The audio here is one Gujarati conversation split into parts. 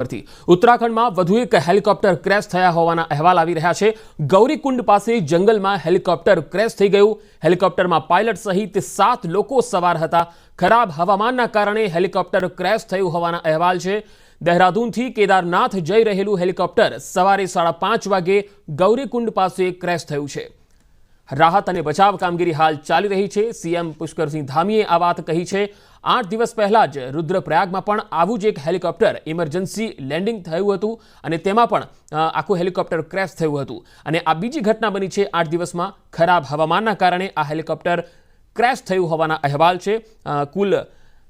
उत्तराखंड में વધુ એક હેલિકોપ્ટર ક્રેશ થયા હોવાના અહેવાલ આવી રહ્યા છે। ગૌરીકુંડ પાસે જંગલમાં હેલિકોપ્ટર ક્રેશ થઈ ગયું। હેલિકોપ્ટરમાં પાયલટ સહિત 7 લોકો સવાર હતા। ખરાબ હવામાનના કારણે હેલિકોપ્ટર ક્રેશ થયું હોવાના અહેવાલ છે। દેહરાદૂનથી કેદારનાથ જઈ રહેલું હેલિકોપ્ટર સવારે 5:30 વાગે ગૌરીકુંડ પાસે ક્રેશ થયું છે। રાહત અને બચાવ કામગીરી હાલ ચાલી રહી છે। સીએમ પુષ્કરસિંહ ધામીએ આ વાત કહી છે। 8 દિવસ પહેલા જ રુદ્રપ્રયાગમાં પણ આવું જ એક હેલિકોપ્ટર ઇમરજન્સી લેન્ડિંગ થયું હતું અને તેમાં પણ આખું હેલિકોપ્ટર ક્રેશ થયું હતું અને આ બીજી ઘટના બની છે 8 દિવસમાં। ખરાબ હવામાનના કારણે આ હેલિકોપ્ટર ક્રેશ થયું હોવાના અહેવાલ છે। કુલ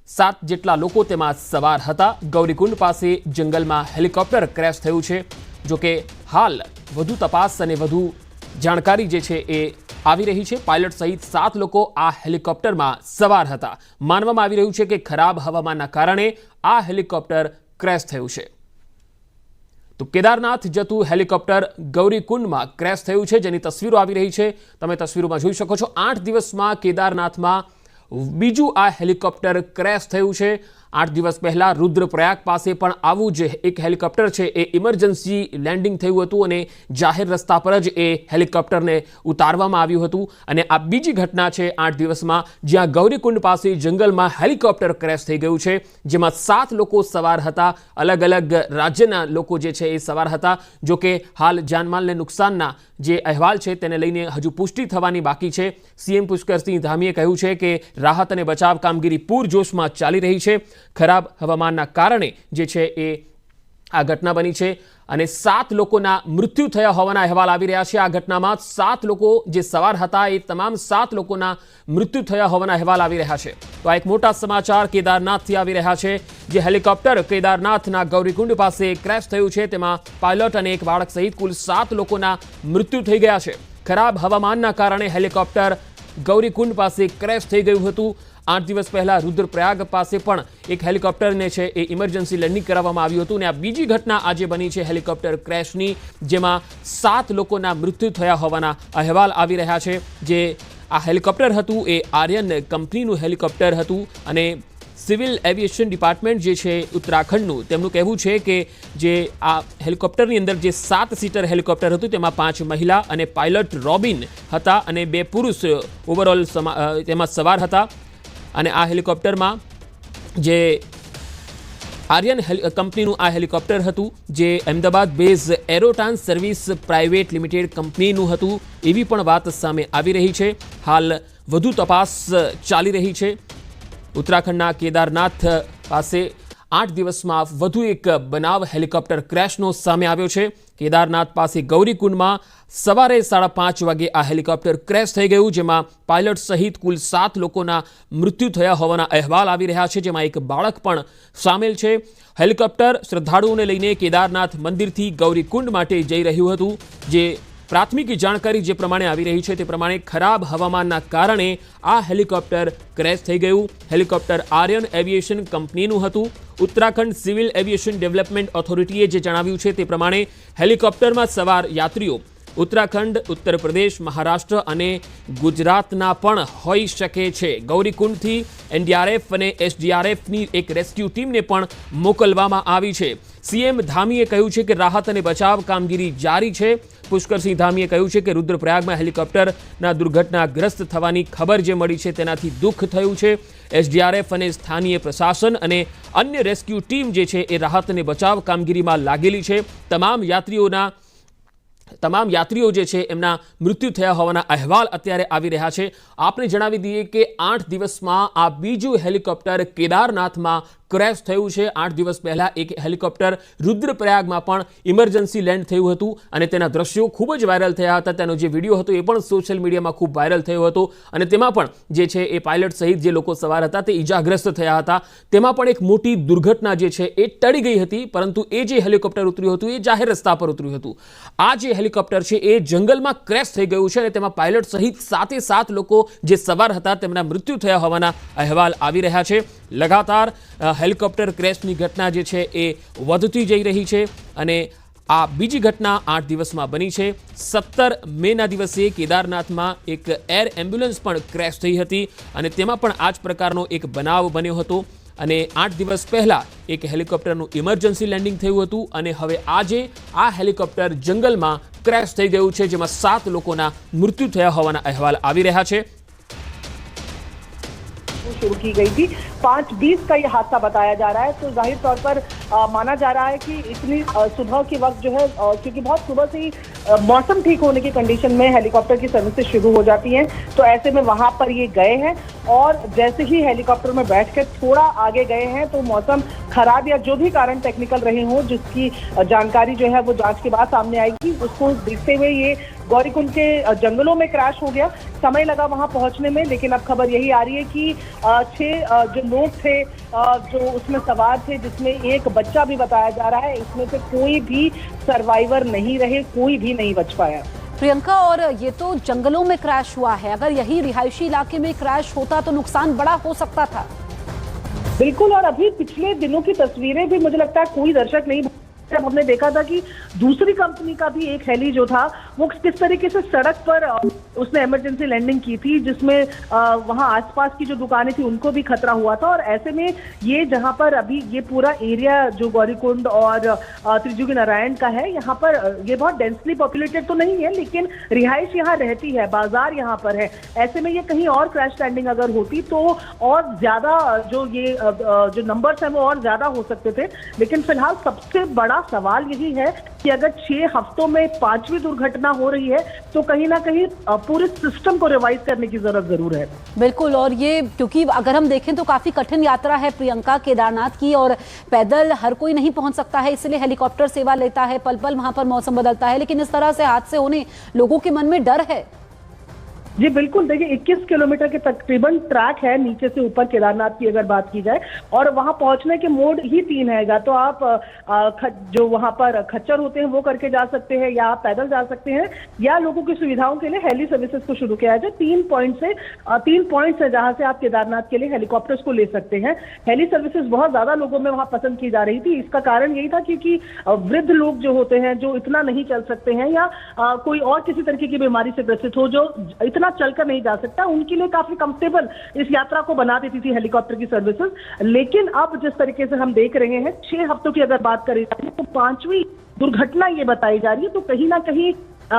7 જેટલા લોકો તેમાં સવાર હતા। ગૌરીકુંડ પાસે જંગલમાં હેલિકોપ્ટર ક્રેશ થયું છે। જો કે હાલ વધુ તપાસ અને વધુ જાણકારી જે છે એ આવી રહી છે। પાયલટ સહિત 7 લોકો આ હેલિકોપ્ટરમાં સવાર હતા। માનવામાં આવી રહ્યું છે કે ખરાબ હવામાનના કારણે આ હેલિકોપ્ટર ક્રેશ થયું છે। તો કેદારનાથ જતું હેલિકોપ્ટર ગૌરીકુંડમાં ક્રેશ થયું છે, જેની તસવીરો આવી રહી છે। તમે તસવીરોમાં જોઈ શકો છો। 8 દિવસમાં કેદારનાથમાં બીજું આ હેલિકોપ્ટર ક્રેશ થયું છે। 8 દિવસ પહેલા રુદ્રપ્રયાગ પાસે પણ આવું જ એક હેલિકોપ્ટર છે એ ઇમરજન્સી લેન્ડિંગ થયું હતું અને જાહેર રસ્તા પર જ એ હેલિકોપ્ટરને ઉતારવામાં આવ્યું હતું અને આ બીજી ઘટના છે 8 દિવસમાં, જ્યાં ગૌરીકુંડ પાસે જંગલમાં હેલિકોપ્ટર ક્રેશ થઈ ગયું છે, જેમાં 7 લોકો સવાર હતા। અલગ અલગ રાજ્યના લોકો જે છે એ સવાર હતા। જો કે હાલ જાનમાલને નુકસાનના જે અહેવાલ છે તેને લઈને હજુ પુષ્ટિ થવાની બાકી છે। સીએમ પુષ્કરસિંહ ધામીએ કહ્યું છે કે રાહત અને બચાવ કામગીરી પૂરજોશમાં ચાલી રહી છે। ખરાબ હવામાનના કારણે જે છે એ આ ઘટના બની છે અને 7 લોકોના મૃત્યુ થયા હોવાના અહેવાલ આવી રહ્યા છે। આ ઘટનામાં 7 લોકો જે સવાર હતા એ તમામ 7 લોકોના મૃત્યુ થયા હોવાના અહેવાલ આવી રહ્યા છે। તો આ એક મોટા સમાચાર કેદારનાથથી આવી રહ્યા છે। જે હેલિકોપ્ટર કેદારનાથના ગૌરીકુંડ પાસે ક્રેશ થયું છે તેમાં પાયલટ અને એક બાળક સહિત કુલ 7 લોકોના મૃત્યુ થઈ ગયા છે। ખરાબ હવામાનના કારણે હેલિકોપ્ટર ગૌરીકુંડ પાસે ક્રેશ થઈ ગયું હતું। 8 દિવસ પહેલા રુદ્રપ્રયાગ પાસે પણ એક હેલિકોપ્ટરને છે એ ઇમરજન્સી લેન્ડિંગ કરાવવામાં આવ્યું હતું અને આ બીજી ઘટના આજે બની છે હેલિકોપ્ટર ક્રેશની, જેમાં 7 લોકોના મૃત્યુ થયા હોવાના અહેવાલ આવી રહ્યા છે। જે આ હેલિકોપ્ટર હતું એ આર્યન કંપનીનું હેલિકોપ્ટર હતું અને સિવિલ એવિએશન ડિપાર્ટમેન્ટ જે છે ઉત્તરાખંડનું, તેમનું કહેવું છે કે જે આ હેલિકોપ્ટરની અંદર જે 7 સીટર હેલિકોપ્ટર હતું તેમાં 5 મહિલા અને પાયલટ રોબિન હતા અને 2 પુરુષ ઓવરઓલ તેમાં સવાર હતા। અને આ હેલિકોપ્ટરમાં જે આર્યન કંપનીનું આ હેલિકોપ્ટર હતું જે અમદાવાદ બેઝ એરોટાન સર્વિસ પ્રાઇવેટ લિમિટેડ કંપનીનું હતું એવી પણ વાત સામે આવી રહી છે। હાલ વધુ તપાસ ચાલી રહી છે। ઉત્તરાખંડના કેદારનાથ પાસે 8 દિવસમાં વધુ એક બનાવ હેલિકોપ્ટર ક્રેશનો સામે આવ્યો છે। કેદારનાથ પાસે ગૌરીકુંડમાં સવારે 5:30 વાગે આ હેલિકોપ્ટર ક્રેશ થઈ ગયું, જેમાં પાયલટ સહિત કુલ 7 લોકોના મૃત્યુ થયા હોવાના અહેવાલ આવી રહ્યા છે, જેમાં એક બાળક પણ સામેલ છે। હેલિકોપ્ટર શ્રદ્ધાળુઓને લઈને કેદારનાથ મંદિરથી ગૌરીકુંડ માટે જઈ રહ્યું હતું। જે પ્રાથમિક જાણકારી જે પ્રમાણે આવી રહી છે તે પ્રમાણે ખરાબ હવામાનના કારણે આ હેલિકોપ્ટર ક્રેશ થઈ ગયું। હેલિકોપ્ટર આર્યન એવિએશન કંપનીનું હતું। ઉત્તરાખંડ સિવિલ એવિએશન ડેવલપમેન્ટ ઓથોરિટીએ જે જણાવ્યું છે તે પ્રમાણે હેલિકોપ્ટરમાં સવાર યાત્રીઓ ઉત્તરાખંડ, ઉત્તર પ્રદેશ, મહારાષ્ટ્ર અને ગુજરાતના પણ હોઈ શકે છે। ગૌરીકુંડથી એનડીઆરએફ અને એસડીઆરએફની એક રેસ્ક્યુ ટીમને પણ મોકલવામાં આવી છે। સીએમ ધામીએ કહ્યું છે કે રાહત અને બચાવ કામગીરી જારી છે। પુષ્કરસિંહ ધામીએ કહ્યું છે કે રુદ્રપ્રયાગમાં હેલિકોપ્ટરના દુર્ઘટનાગ્રસ્ત થવાની ખબર જે મળી છે તેનાથી દુઃખ થયું છે। એસડીઆરએફ અને સ્થાનીય પ્રશાસન અને અન્ય રેસ્ક્યુ ટીમ જે છે એ રાહત અને બચાવ કામગીરીમાં લાગેલી છે। તમામ યાત્રીઓ જે છે એમના મૃત્યુ થયા હોવાના અહેવાલ અત્યારે આવી રહ્યા છે। આપણે જણાવી દઈએ કે 8 દિવસમાં આ બીજું હેલિકોપ્ટર કેદારનાથમાં ક્રેશ થયું છે। 8 દિવસ પહેલા એક હેલિકોપ્ટર રુદ્રપ્રયાગમાં પણ ઇમરજન્સી લેન્ડ થયું હતું અને તેના દ્રશ્યો ખૂબ જ વાયરલ થયા હતા। તેનો જે વિડીયો હતો એ પણ સોશિયલ મીડિયામાં ખૂબ વાયરલ થયો હતો અને તેમાં પણ જે છે એ પાયલટ સહિત જે લોકો સવાર હતા તે ઇજાગ્રસ્ત થયા હતા। તેમાં પણ એક મોટી દુર્ઘટના જે છે એ ટળી ગઈ હતી, પરંતુ એ જે હેલિકોપ્ટર ઉતર્યું હતું એ જાહેર રસ્તા પર ઉતર્યું હતું। આ જે હેલિકોપ્ટર છે એ જંગલમાં ક્રેશ થઈ ગયું છે અને તેમાં પાયલટ સહિત 7 લોકો જે સવાર હતા તેમના મૃત્યુ થયા હોવાના અહેવાલ આવી રહ્યા છે। લગાતાર હેલિકોપ્ટર ક્રેશની ઘટના જે છે એ વધતી જઈ રહી છે અને આ બીજી ઘટના 8 દિવસમાં બની છે। 17 મેના દિવસે કેદારનાથમાં એક એર એમ્બ્યુલન્સ પણ ક્રેશ થઈ હતી અને તેમાં પણ આ જ પ્રકારનો એક બનાવ બન્યો હતો। અને 8 દિવસ પહેલા એક હેલિકોપ્ટરનું ઇમરજન્સી લેન્ડિંગ થયું હતું અને હવે આજે આ હેલિકોપ્ટર જંગલમાં ક્રેશ થઈ ગયું છે, જેમાં 7 લોકોના મૃત્યુ થયા હોવાના અહેવાલ આવી રહ્યા છે। शुरू की गई थी 5:20 का ये हादसा बताया जा रहा है। तो जाहिर तौर पर माना जा रहा है कि इतनी सुबह के वक्त जो है क्योंकि बहुत सुबह से ही मौसम ठीक होने की कंडीशन में हेलीकॉप्टर की सर्विसेज शुरू हो जाती हैं, तो ऐसे में वहां पर ये गए हैं और जैसे ही हेलीकॉप्टर में बैठकर थोड़ा आगे गए हैं तो मौसम खराब या जो भी कारण टेक्निकल रहे हों, जिसकी जानकारी जो है वो जांच के बाद सामने आएगी। उसको देखते हुए ये गौरीकुंड के जंगलों में क्रैश हो गया। समय लगा वहां पहुंचने में, लेकिन अब खबर यही आ रही है कि 6 जो लोग थे जो उसमें सवार थे, जिसमें एक बच्चा भी बताया जा रहा है, इसमें से कोई भी सर्वाइवर नहीं रहे, कोई भी नहीं बच पाया। प्रियंका, और ये तो जंगलों में क्रैश हुआ है, अगर यही रिहायशी इलाके में क्रैश होता तो नुकसान बड़ा हो सकता था। बिल्कुल, और अभी पिछले दिनों की तस्वीरें भी मुझे लगता है कोई दर्शक नहीं, जब हमने देखा था कि दूसरी कंपनी का भी एक हेली जो था वो किस तरीके से सड़क पर उसने इमरजेंसी लैंडिंग की थी, जिसमें वहां आसपास की जो दुकानें थी उनको भी खतरा हुआ था। और ऐसे में ये जहां पर अभी ये पूरा एरिया जो गौरीकुंड और त्रिजुगी नारायण का है, यहाँ पर ये बहुत डेंसली पॉपुलेटेड तो नहीं है, लेकिन रिहाइश यहाँ रहती है, बाजार यहाँ पर है। ऐसे में ये कहीं और क्रैश लैंडिंग अगर होती तो और ज्यादा जो ये जो नंबर्स हैं वो और ज्यादा हो सकते थे। लेकिन फिलहाल सबसे बड़ा सवाल यही है कि अगर 6 हफ्तों में 5वीं दुर्घटना हो रही है तो कहीं ना कहीं पूरे सिस्टम को रिवाइज करने की जरूरत जरूर है। बिल्कुल, और ये क्योंकि अगर हम देखें तो काफी कठिन यात्रा है प्रियंका केदारनाथ की, और पैदल हर कोई नहीं पहुंच सकता है, इसलिए हेलीकॉप्टर सेवा लेता है। पल पल वहां पर मौसम बदलता है, लेकिन इस तरह से हादसे होने लोगों के मन में डर है। जी बिल्कुल, देखिए 21 किलोमीटर के तकरीबन ट्रैक है नीचे से ऊपर केदारनाथ की अगर बात की जाए, और वहां पहुंचने के मोड ही 3 है। तो आप जो वहां पर खच्चर होते हैं वो करके जा सकते हैं, या आप पैदल जा सकते हैं, या लोगों की सुविधाओं के लिए हेली सर्विसेज को शुरू किया जाए। 3 पॉइंट्स है जहां से आप केदारनाथ के लिए हेलीकॉप्टर्स को ले सकते हैं। हेली सर्विसेज बहुत ज्यादा लोगों में वहां पसंद की जा रही थी। इसका कारण यही था क्योंकि वृद्ध लोग जो होते हैं, जो इतना नहीं चल सकते हैं, या कोई और किसी तरीके की बीमारी से ग्रसित हो जो इतना चलकर नहीं जा सकता, उनके लिए काफी कंफर्टेबल इस यात्रा को बना देती थी हेलीकॉप्टर की सर्विसेज। लेकिन अब जिस तरीके से हम देख रहे हैं, 6 हफ्तों की अगर बात करें तो 5वीं दुर्घटना ये बताई जा रही है, तो कहीं ना कहीं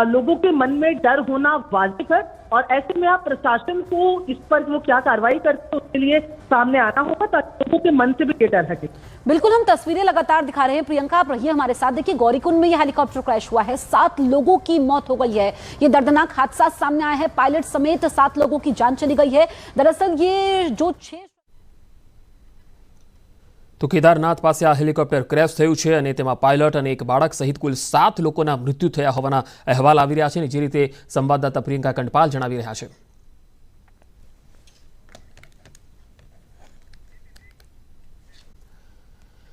लोगों के मन में डर होना वाजिब है। और ऐसे में आप प्रशासन को इस पर वो क्या कार्रवाई करते हैं उसके लिए सामने आना होगा, ताकि लोगों के मन से भी ये डर हटे। बिल्कुल, हम तस्वीरें लगातार दिखा रहे हैं। प्रियंका, आप रहिए हमारे साथ। देखिए, गौरीकुंड में यह हेलीकॉप्टर क्रैश हुआ है, 7 लोगों की मौत हो गई है। ये दर्दनाक हादसा सामने आया है, पायलट समेत 7 लोगों की जान चली गई है। दरअसल ये जो 6 तो केदारनाथ પાસે આ હેલિકોપ્ટર ક્રેશ થયું છે અને તેમાં પાયલટ અને એક બાળક સહિત કુલ 7 લોકોના મૃત્યુ થયા હોવાના અહેવાલ આવી રહ્યા છે, અને જે રીતે સંવાદદાતા પ્રિયંકા કંડપાલ જણાવી રહ્યા છે।